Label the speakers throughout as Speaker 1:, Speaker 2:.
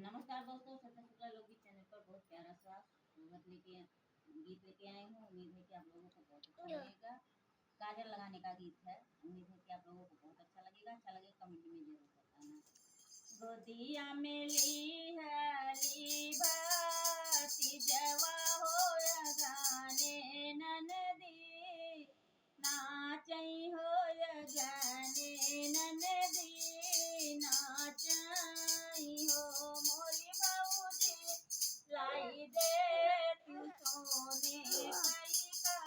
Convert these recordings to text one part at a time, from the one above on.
Speaker 1: नमस्कार दोस्तों, सत्य शुक्ला लोकगीत चैनल पर बहुत प्यारा सा गीत लेके आए हूँ। उम्मीद है कि आप लोगों को बहुत अच्छा लगेगा। काजल लगाने का गीत है। उम्मीद है कि आप लोगों को बहुत अच्छा लगेगा। अच्छा लगे कमेंट में जरूर बताना। गोदिया में ली हरी बाती जवा हो गाने ननदी नाचई हो गाने ननदी नाचई हो मोरी बाबूजी लाई दे तू सोने कई का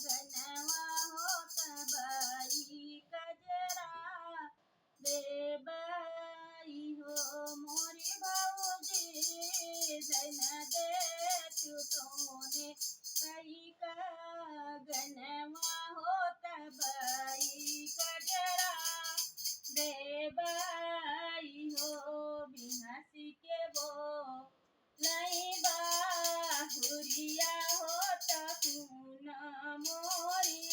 Speaker 1: बनवा हो तबाई कजरा दे बाई हो मोरी बाबूजी धन दे तू सोने कई का गनवा हो तबाई कजरा दे बाई हो बिहसी के बो लई बाहुरिया हो तून मोरी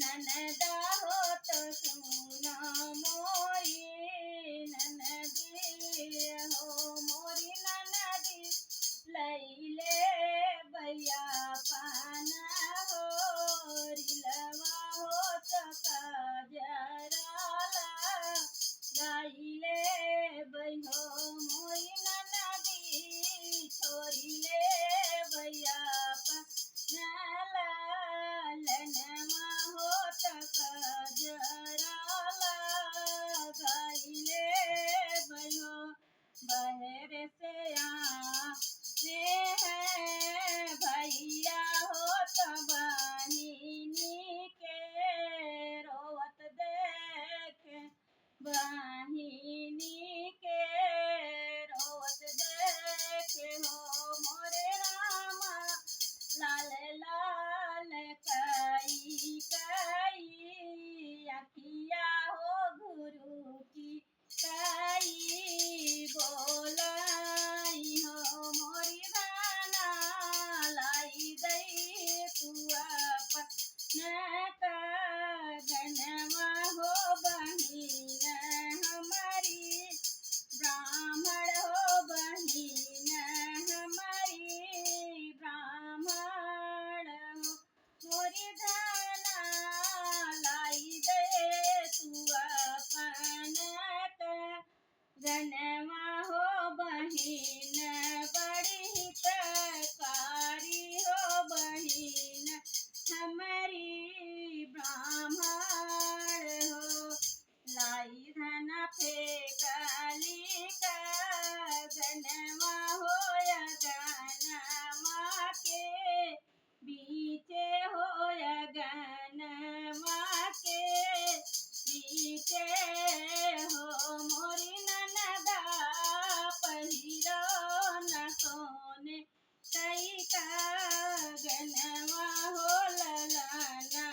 Speaker 1: ननदा हो तून मोरी ननदी हो मोरी ननदी लैले भैया पाना हो रिलवा हो चका जराला गाइले बहो मोरी ननदी छोरीले भैया पाना लनवा हो चका जराला गाइले बहो बहर से आ है भैया हो तबानी के रोवत देख बहिनी के रोवत देख हो मोरे रामा लाल लाल कई कई अखिया हो गुरु की कई बोलाई हो मोरी दाना लाई दई तू अपना गनवा हो बहिन हमारी ब्राह्मण हो बहिन हमारी ब्राह्मण हो मोरी दाना लाई दे तू अपना गनवा हो बहिन बड़ी हितकारी हो बहिन हमारी ब्राह्मण हो लाई धन फेंकली का गनवा हो गनवा के बीचे हो गनवा के बीचे हो मोरी ननदा पहिरो न सोने कई का गनवा हो ललना